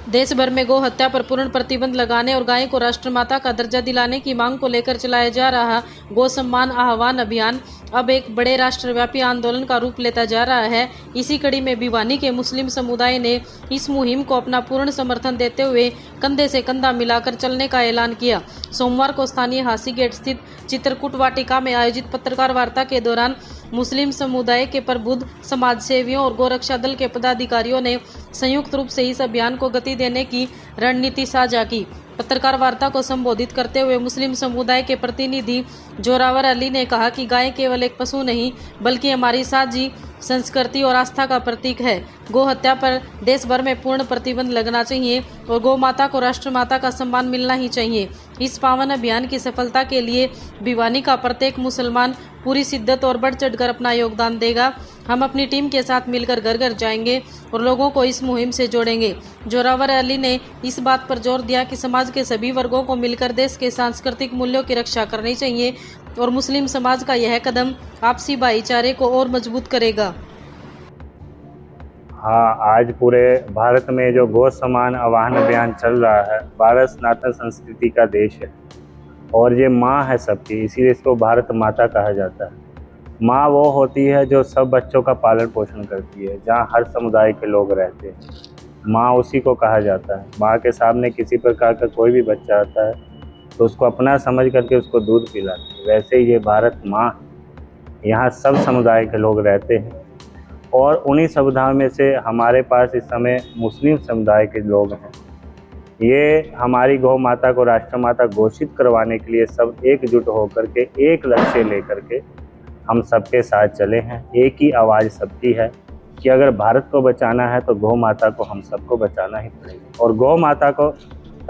देश भर में गौ हत्या पर पूर्ण प्रतिबंध लगाने और गाय को राष्ट्रमाता का दर्जा दिलाने की मांग को लेकर चलाया जा रहा गौ सम्मान आह्वान अभियान अब एक बड़े राष्ट्रव्यापी आंदोलन का रूप लेता जा रहा है। इसी कड़ी में भिवानी के मुस्लिम समुदाय ने इस मुहिम को अपना पूर्ण समर्थन देते हुए कंधे से कंधा मिलाकर चलने का ऐलान किया। सोमवार को स्थानीय हासी गेट स्थित चित्रकूट वाटिका में आयोजित पत्रकार वार्ता के दौरान मुस्लिम समुदाय के प्रबुद्ध समाज सेवियों और गोरक्षा दल के पदाधिकारियों ने संयुक्त रूप से इस अभियान को गति देने की रणनीति साझा की। पत्रकार वार्ता को संबोधित करते हुए मुस्लिम समुदाय के प्रतिनिधि जोरावर अली ने कहा कि गाय केवल एक पशु नहीं बल्कि हमारी साझी संस्कृति और आस्था का प्रतीक है। गौ हत्या पर देश भर में पूर्ण प्रतिबंध लगना चाहिए और गौ माता को राष्ट्रमाता का सम्मान मिलना ही चाहिए। इस पावन अभियान की सफलता के लिए भिवानी का प्रत्येक मुसलमान पूरी शिद्दत और बढ़ चढ़कर अपना योगदान देगा। हम अपनी टीम के साथ मिलकर घर घर जाएंगे और लोगों को इस मुहिम से जोड़ेंगे। जोरावर अली ने इस बात पर जोर दिया कि समाज के सभी वर्गों को मिलकर देश के सांस्कृतिक मूल्यों की रक्षा करनी चाहिए और मुस्लिम समाज का यह कदम आपसी भाईचारे को और मजबूत करेगा। हाँ, आज पूरे भारत में जो गौ सम्मान आह्वान अभियान चल रहा है, भारत सनातन संस्कृति का देश है और ये माँ है सबकी, इसीलिए इसको भारत माता कहा जाता है। माँ वो होती है जो सब बच्चों का पालन पोषण करती है, जहाँ हर समुदाय के लोग रहते हैं। माँ उसी को कहा जाता है। माँ के सामने किसी प्रकार का कोई भी बच्चा आता है तो उसको अपना समझ करके उसको दूध पिलाती है। वैसे ही ये भारत माँ, यहाँ सब समुदाय के लोग रहते हैं और उन्हीं समुदाय में से हमारे पास इस समय मुस्लिम समुदाय के लोग हैं। ये हमारी गौ माता को राष्ट्रमाता घोषित करवाने के लिए सब एकजुट होकर के एक लक्ष्य लेकर के हम सबके साथ चले हैं। एक ही आवाज़ सबकी है कि अगर भारत को बचाना है तो गौ माता को हम सबको बचाना ही पड़ेगा और गौ माता को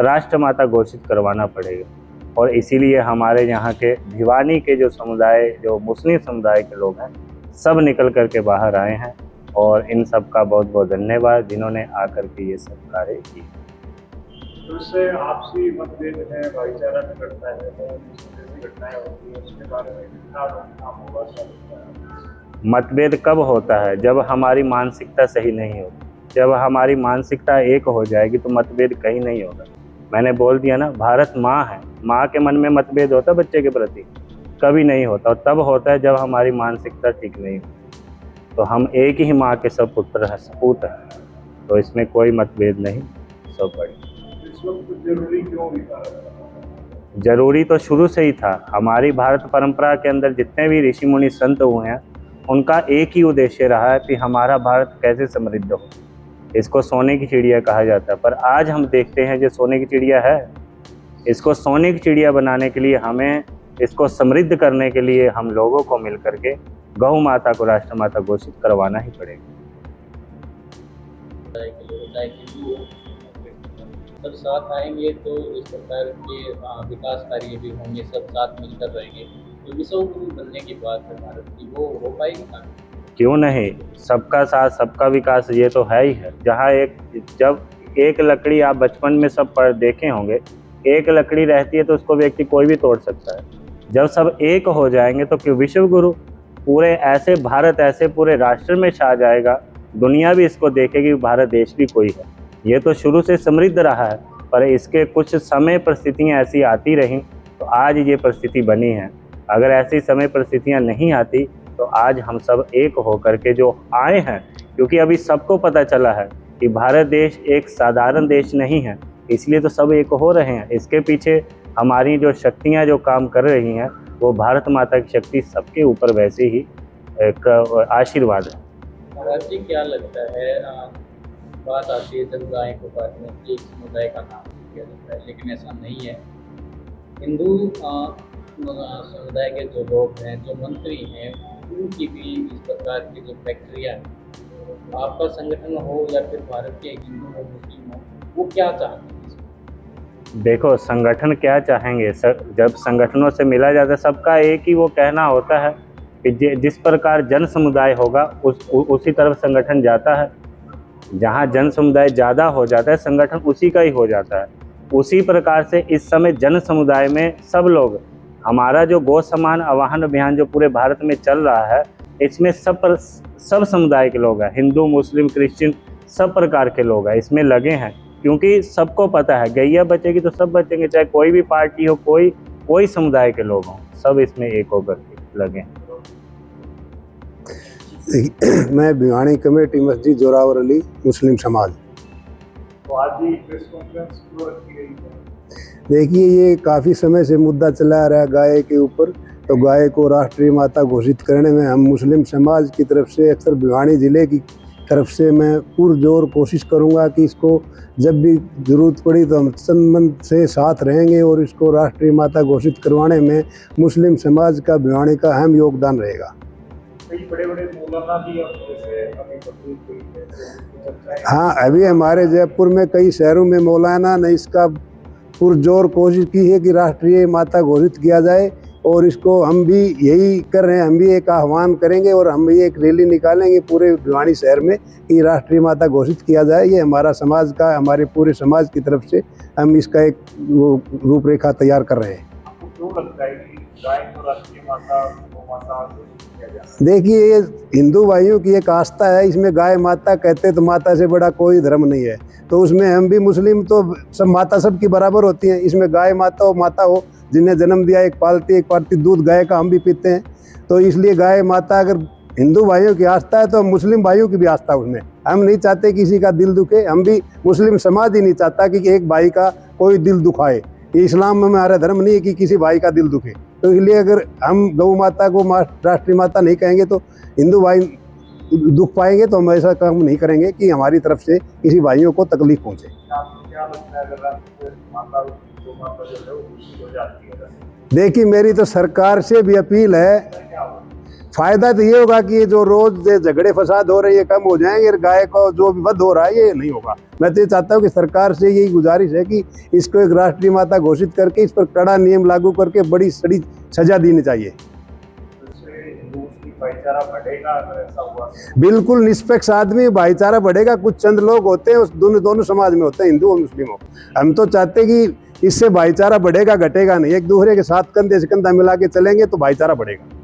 राष्ट्रमाता घोषित करवाना पड़ेगा। और इसीलिए हमारे यहाँ के भिवानी के जो समुदाय, जो मुस्लिम समुदाय के लोग हैं, सब निकल कर के बाहर आए हैं और इन सब का बहुत बहुत धन्यवाद जिन्होंने आकर के ये सब कार्य किए। तो इससे आपसी मतभेद है, भाईचारा बिगड़ता है, जैसी घटनाएं होती हैं उसके बारे में कितना रोकथाम होगा, क्या लगता है? मतभेद कब होता है? जब हमारी मानसिकता सही नहीं होती। जब हमारी मानसिकता एक हो जाएगी तो मतभेद कहीं नहीं होगा। मैंने बोल दिया ना, भारत माँ है। माँ के मन में मतभेद होता है बच्चे के प्रति? कभी नहीं होता। और तब होता है जब हमारी मानसिकता ठीक नहीं होती। तो हम एक ही माँ के सब पुत्र हैं, सपूत हैं, तो इसमें कोई मतभेद नहीं, सब बड़े। इस वक्त जरूरी क्यों भी था? जरूरी तो शुरू से ही था। हमारी भारत परंपरा के अंदर जितने भी ऋषि मुनि संत हुए हैं उनका एक ही उद्देश्य रहा है कि हमारा भारत कैसे समृद्ध हो। इसको सोने की चिड़िया कहा जाता है, पर आज हम देखते हैं जो सोने की चिड़िया है, इसको सोने की चिड़िया बनाने के लिए हमें, इसको समृद्ध करने के लिए हम लोगों को मिल करके गौ माता को राष्ट्रमाता घोषित करवाना ही पड़ेगा। सब साथ आएंगे तो इस प्रकार के विकास कार्य भी होंगे, सब साथ मिलकर रहेंगे तो विश्व गुरु बनने की बात है भारत की, वो हो पाएगी? क्यों नहीं, सबका साथ सबका विकास, ये तो है ही है। जहाँ जब एक लकड़ी आप बचपन में सब पढ़ देखे होंगे, एक लकड़ी रहती है तो उसको व्यक्ति कोई भी तोड़ सकता है। जब सब एक हो जाएंगे तो क्यों विश्व गुरु पूरे ऐसे भारत, ऐसे पूरे राष्ट्र में छा जाएगा, दुनिया भी इसको देखेगी भारत देश भी कोई है। ये तो शुरू से समृद्ध रहा है, पर इसके कुछ समय परिस्थितियाँ ऐसी आती रहीं तो आज ये परिस्थिति बनी है। अगर ऐसी समय परिस्थितियाँ नहीं आती तो आज हम सब एक होकर के जो आए हैं, क्योंकि अभी सबको पता चला है कि भारत देश एक साधारण देश नहीं है, इसलिए तो सब एक हो रहे हैं। इसके पीछे हमारी जो शक्तियाँ जो काम कर रही हैं वो भारत माता की शक्ति सबके ऊपर वैसे ही एक आशीर्वाद है। महाराज जी, क्या लगता है, बात आती है जब गाय को काटने एक समुदाय का नाम किया जाता है, लेकिन ऐसा नहीं है। हिंदू समुदाय के जो लोग हैं, जो मंत्री हैं, उनकी भी इस प्रकार की जो प्रक्रिया है, आपका संगठन हो या फिर भारत के हिंदू हो मुस्लिम हो, वो क्या चाहते हैं? देखो, संगठन क्या चाहेंगे, जब संगठनों से मिला जाता है सबका एक ही वो कहना होता है कि जिस प्रकार जन समुदाय होगा उसी तरफ संगठन जाता है। जहाँ जन समुदाय ज़्यादा हो जाता है संगठन उसी का ही हो जाता है। उसी प्रकार से इस समय जन समुदाय में सब लोग, हमारा जो गौ सम्मान आह्वान अभियान जो पूरे भारत में चल रहा है, इसमें सब समुदाय के लोग हैं, हिंदू मुस्लिम क्रिश्चियन सब प्रकार के लोग हैं इसमें लगे हैं। क्योंकि सबको पता है गैया बचेगी तो सब बचेंगे, चाहे कोई भी पार्टी हो, कोई समुदाय के लोग हों, सब इसमें एक होकर के लगे। मैं भिवानी कमेटी मस्जिद जोरावर अली मुस्लिम समाज। तो आज ही प्रेस कॉन्फ्रेंस क्यों रखी गई है? देखिए, ये काफ़ी समय से मुद्दा चला आ रहा है गाय के ऊपर। तो गाय को राष्ट्रीय माता घोषित करने में हम मुस्लिम समाज की तरफ से, अक्सर भिवानी ज़िले की तरफ से मैं पुरजोर कोशिश करूंगा कि इसको जब भी ज़रूरत पड़ी तो हम तन से साथ रहेंगे और इसको राष्ट्रीय माता घोषित करवाने में मुस्लिम समाज का, भिवानी का अहम योगदान रहेगा। कई बड़े-बड़े मौलाना भी अब जैसे अभी तकलीफ हुई है, तो चर्चाएं हाँ, अभी हमारे जयपुर में कई शहरों में मौलाना ने इसका पुरजोर कोशिश की है कि राष्ट्रीय माता घोषित किया जाए, और इसको हम भी यही कर रहे हैं। हम भी एक आह्वान करेंगे और हम भी एक रैली निकालेंगे पूरे भिवानी शहर में कि राष्ट्रीय माता घोषित किया जाए। ये हमारा समाज का, हमारे पूरे समाज की तरफ से हम इसका एक रूपरेखा तैयार कर रहे हैं। आपको क्यों लगता है कि गाय को राष्ट्रीय माता, गौ माता घोषित किया जाए? देखिए, ये हिंदू भाइयों की एक आस्था है, इसमें गाय माता कहते तो माता से बड़ा कोई धर्म नहीं है। तो उसमें हम भी मुस्लिम तो सब माता सबकी बराबर होती हैं, इसमें गाय माता हो, माता हो, जिन्हें जन्म दिया, एक पालती दूध गाय का हम भी पीते हैं। तो इसलिए गाय माता अगर हिंदू भाइयों की आस्था है तो मुस्लिम भाइयों की भी आस्था उसमें। हम नहीं चाहते किसी का दिल दुखे, हम भी मुस्लिम समाज ही नहीं चाहता कि एक भाई का कोई दिल दुखाए। ये इस्लाम में हमारा धर्म नहीं है कि किसी भाई का दिल दुखे। तो इसलिए अगर हम गौ माता को राष्ट्रीय माता नहीं कहेंगे तो हिंदू भाई दुख पाएंगे, तो हम ऐसा काम नहीं करेंगे कि हमारी तरफ से किसी भाइयों को तकलीफ पहुँचे। आपको क्या लगता है अगर राष्ट्रीय माता, गौ माता जो है वो घोषित हो जाती है? देखिए, मेरी तो सरकार से भी अपील है, क्या होगा? फायदा तो ये होगा कि जो रोज झगड़े फसाद हो रहे हैं ये कम हो जाएंगे, और गाय को जो भी वध हो रहा है ये नहीं होगा। मैं तो ये चाहता हूँ कि सरकार से यही गुजारिश है कि इसको एक राष्ट्रीय माता घोषित करके इस पर कड़ा नियम लागू करके बड़ी सड़ी सजा देनी चाहिए। इससे हिंदू मुस्लिम भाईचारा बढ़ेगा अगर ऐसा हुआ? बिल्कुल निष्पक्ष आदमी, भाईचारा बढ़ेगा। कुछ चंद लोग होते हैं, उस दोनों समाज में होते हैं, हिंदू और मुस्लिम हो। हम तो चाहते हैं कि इससे भाईचारा बढ़ेगा, घटेगा नहीं। एक दूसरे के साथ कंधे से कंधा मिला के चलेंगे तो भाईचारा बढ़ेगा।